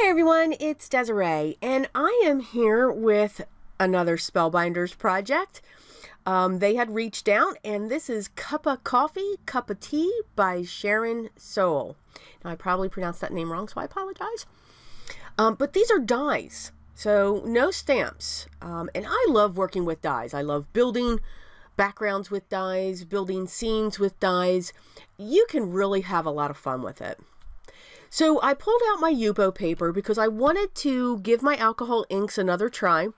Hi everyone, it's Desiree, and I am here with another Spellbinders project. They had reached out, and this is Cuppa Coffee-Cuppa Tea by Sharyn Sowell. Now, I probably pronounced that name wrong, so I apologize. But these are dies, so no stamps. And I love working with dies. I love building backgrounds with dies, building scenes with dies. You can really have a lot of fun with it. So I pulled out my Yupo paper because I wanted to give my alcohol inks another try.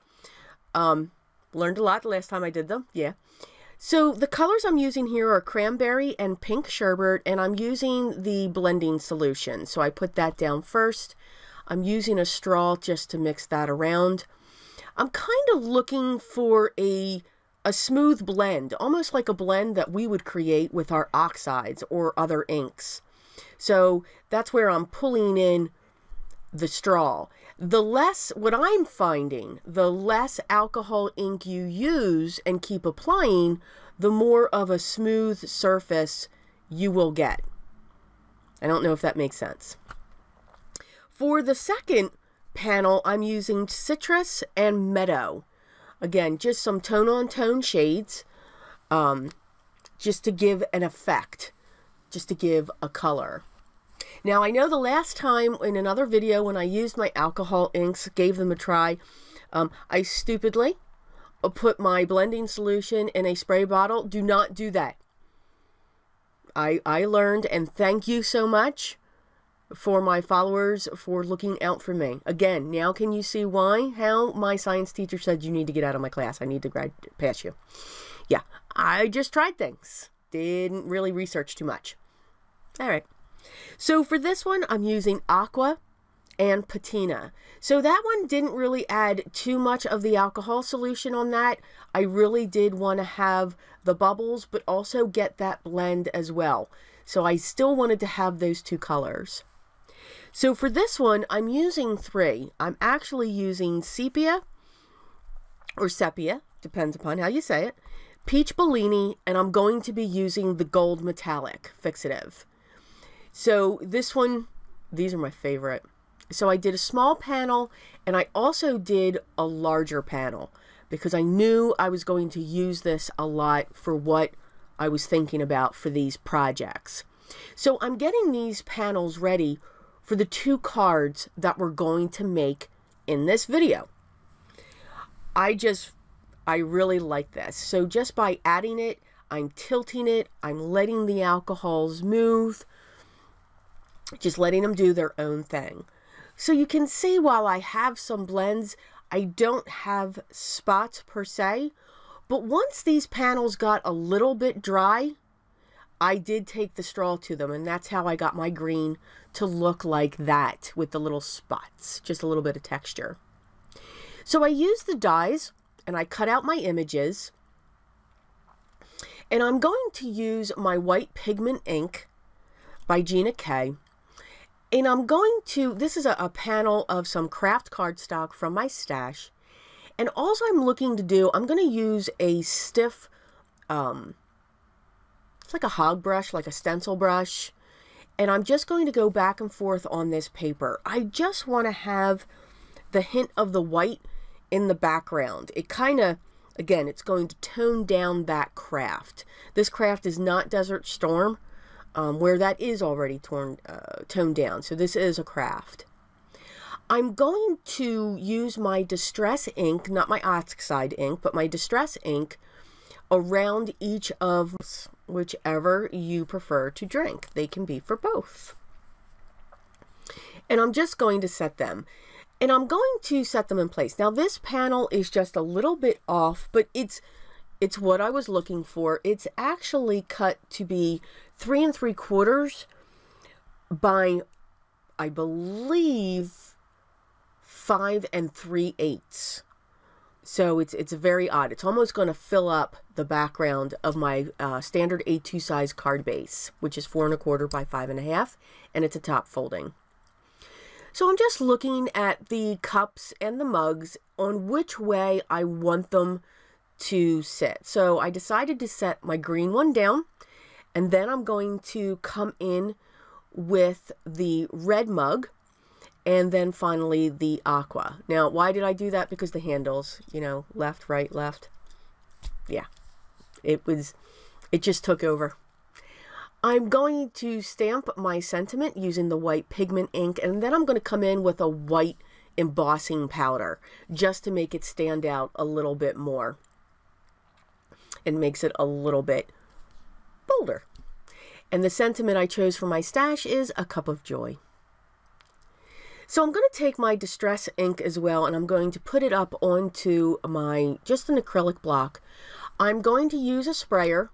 Learned a lot the last time I did them, yeah. So the colors I'm using here are cranberry and pink sherbet, and I'm using the blending solution. So I put that down first. I'm using a straw just to mix that around. I'm kind of looking for a smooth blend, almost like a blend that we would create with our oxides or other inks. So that's where I'm pulling in the straw. What I'm finding, the less alcohol ink you use and keep applying, the more of a smooth surface you will get. I don't know if that makes sense. For the second panel, I'm using citrus and meadow. Again, just some tone-on-tone shades, just to give an effect, just to give a color. Now, I know the last time in another video when I used my alcohol inks, gave them a try, I stupidly put my blending solution in a spray bottle. Do not do that. I learned, and thank you so much for my followers for looking out for me. Again, now can you see how my science teacher said you need to get out of my class? I need to pass you. Yeah, I just tried things. Didn't really research too much. All right. So for this one, I'm using aqua and patina. So that one didn't really add too much of the alcohol solution on that. I really did want to have the bubbles, but also get that blend as well. So I still wanted to have those two colors. So for this one, I'm using three. I'm actually using sepia, or sepia, depends upon how you say it, peach bellini, and I'm going to be using the gold metallic fixative. So this one, these are my favorite. So I did a small panel, and I also did a larger panel because I knew I was going to use this a lot for what I was thinking about for these projects. So I'm getting these panels ready for the two cards that we're going to make in this video. I really like this. So just by adding it, I'm tilting it, I'm letting the alcohols move, just letting them do their own thing. So you can see while I have some blends, I don't have spots per se, but once these panels got a little bit dry, I did take the straw to them, and that's how I got my green to look like that with the little spots, just a little bit of texture. So I used the dies, and I cut out my images, and I'm going to use my white pigment ink by Gina K. And I'm going to, this is a panel of some craft cardstock from my stash. And all I'm looking to do, I'm going to use a stiff, it's like a hog brush, like a stencil brush. And I'm just going to go back and forth on this paper. I just want to have the hint of the white in the background. It kind of, again, it's going to tone down that craft. This craft is not Desert Storm, where that is already toned down. So this is a craft. I'm going to use my Distress ink, not my oxide ink, but my Distress ink around each of whichever you prefer to drink. They can be for both. And I'm just going to set them. And I'm going to set them in place. Now this panel is just a little bit off, but it's what I was looking for. It's actually cut to be 3 3/4 by, I believe, 5 3/8. So it's very odd. It's almost going to fill up the background of my standard A2 size card base, which is 4 1/4 by 5 1/2, and it's a top folding. So I'm just looking at the cups and the mugs on which way I want them to sit. So I decided to set my green one down, and then I'm going to come in with the red mug and then finally the aqua. Now, why did I do that? Because the handles, you know, left, right, left. Yeah, it just took over. I'm going to stamp my sentiment using the white pigment ink, and then I'm going to come in with a white embossing powder just to make it stand out a little bit more. It makes it a little bit bolder. And the sentiment I chose for my stash is A Cup of Joy. So I'm going to take my distress ink as well, and I'm going to put it up onto just an acrylic block. I'm going to use a sprayer,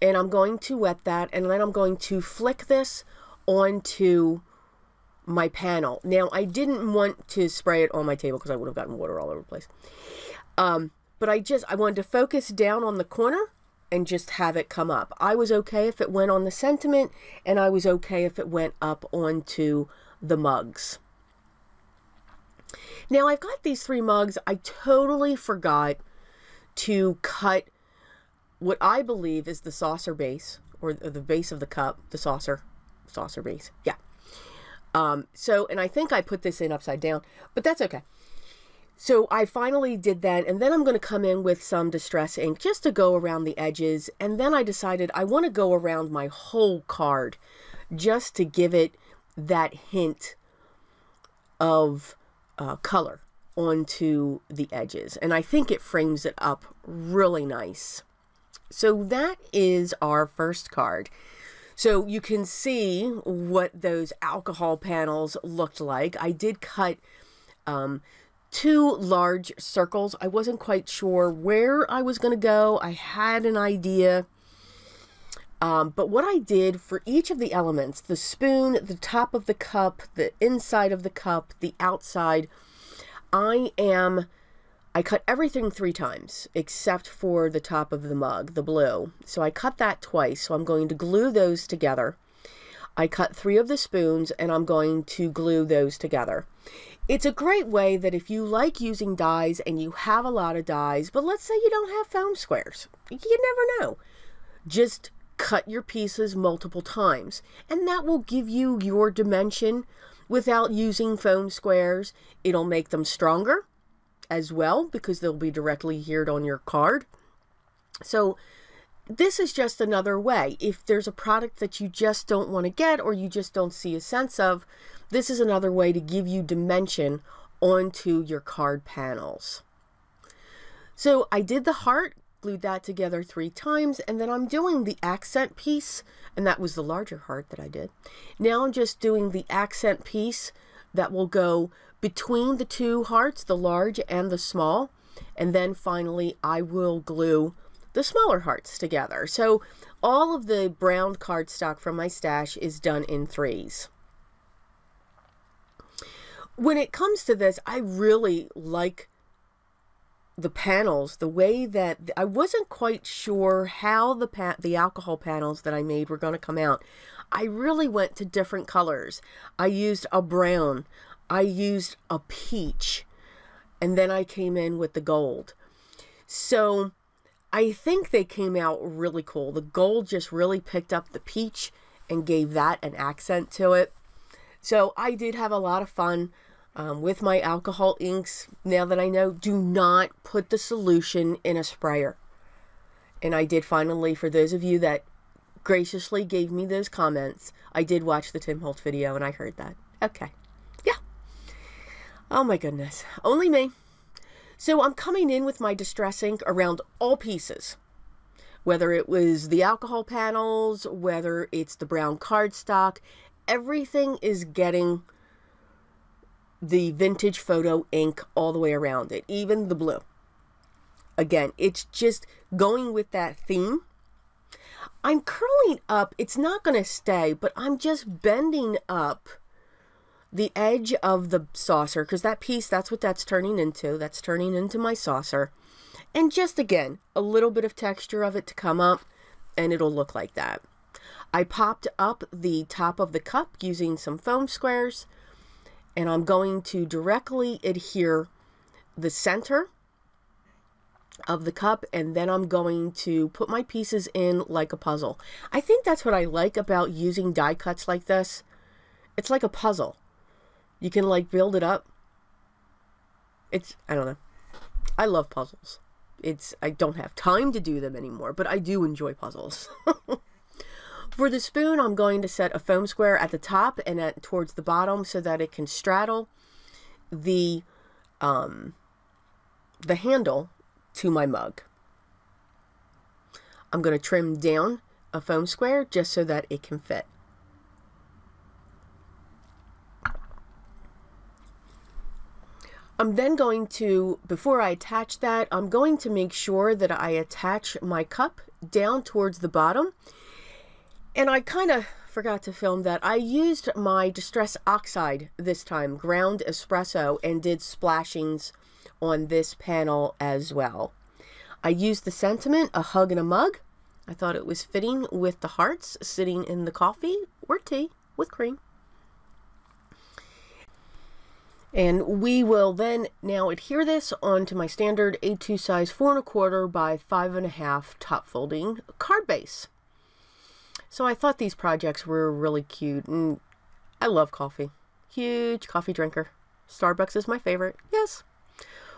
and I'm going to wet that, and then I'm going to flick this onto my panel. Now, I didn't want to spray it on my table because I would have gotten water all over the place. But I wanted to focus down on the corner and just have it come up. I was okay if it went on the sentiment, and I was okay if it went up onto the mugs. Now, I've got these 3 mugs. I totally forgot to cut what I believe is the saucer base, or the base of the cup, the saucer base. Yeah. And I think I put this in upside down, but that's okay. So I finally did that, and then I'm going to come in with some distress ink just to go around the edges, and then I decided I want to go around my whole card just to give it that hint of color onto the edges, and I think it frames it up really nice. So that is our first card. So you can see what those alcohol panels looked like. I did cut 2 large circles. I wasn't quite sure where I was going to go. I had an idea. But what I did for each of the elements, the spoon, the top of the cup, the inside of the cup, the outside, I cut everything 3 times except for the top of the mug, the blue. So I cut that twice. So I'm going to glue those together. I cut 3 of the spoons, and I'm going to glue those together. It's a great way that if you like using dies and you have a lot of dies, but let's say you don't have foam squares, you never know. Just cut your pieces multiple times, and that will give you your dimension without using foam squares. It'll make them stronger as well because they'll be directly adhered on your card. So this is just another way. If there's a product that you just don't want to get, or you just don't see a sense of, this is another way to give you dimension onto your card panels. So I did the heart, glued that together 3 times, and then I'm doing the accent piece, and that was the larger heart that I did. Now I'm just doing the accent piece that will go between the 2 hearts, the large and the small, and then finally I will glue the smaller hearts together. So all of the brown cardstock from my stash is done in 3s. When it comes to this, I really like the panels, the way that I wasn't quite sure how the alcohol panels that I made were going to come out. I really went to different colors. I used a brown, I used a peach, and then I came in with the gold. So I think they came out really cool. The gold just really picked up the peach and gave that an accent to it. So I did have a lot of fun with my alcohol inks. Now that I know, do not put the solution in a sprayer. And I did finally, for those of you that graciously gave me those comments, I did watch the Tim Holtz video and I heard that. Okay. Yeah. Oh my goodness. Only me. So I'm coming in with my distress ink around all pieces. Whether it was the alcohol panels, whether it's the brown cardstock, everything is getting the vintage photo ink all the way around it, even the blue. Again, it's just going with that theme. I'm curling up, it's not going to stay, but I'm just bending up the edge of the saucer, because that piece, that's what that's turning into. That's turning into my saucer. And just, again, a little bit of texture of it to come up, and it'll look like that. I popped up the top of the cup using some foam squares, and I'm going to directly adhere the center of the cup, and then I'm going to put my pieces in like a puzzle. I think that's what I like about using die cuts like this. It's like a puzzle. You can like build it up. I don't know. I love puzzles. I don't have time to do them anymore, but I do enjoy puzzles. For the spoon, I'm going to set a foam square at the top and towards the bottom so that it can straddle the handle to my mug. I'm going to trim down a foam square just so that it can fit. I'm then going to, before I attach that, I'm going to make sure that I attach my cup down towards the bottom. And I kind of forgot to film that. I used my Distress Oxide this time, ground espresso, and did splashings on this panel as well. I used the sentiment, a hug and a mug. I thought it was fitting with the hearts sitting in the coffee or tea with cream. And we will then now adhere this onto my standard A2 size 4 1/4 by 5 1/2 top folding card base. So I thought these projects were really cute, and I love coffee. Huge coffee drinker. Starbucks is my favorite, yes.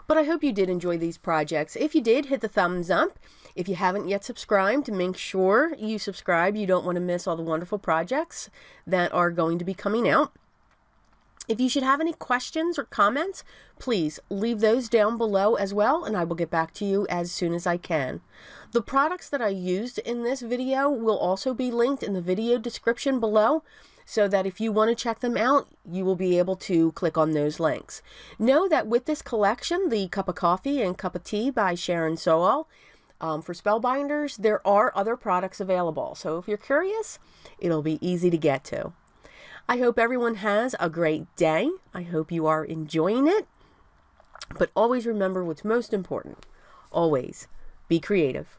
But I hope you did enjoy these projects. If you did, hit the thumbs up. If you haven't yet subscribed, make sure you subscribe. You don't want to miss all the wonderful projects that are going to be coming out. If you should have any questions or comments, please leave those down below as well, and I will get back to you as soon as I can. The products that I used in this video will also be linked in the video description below, so that if you want to check them out, you will be able to click on those links. Know that with this collection, the Cuppa Coffee and Cuppa Tea by Sharyn Sowell, for Spellbinders, there are other products available. So if you're curious, it'll be easy to get to. I hope everyone has a great day. I hope you are enjoying it. But always remember what's most important. Always be creative.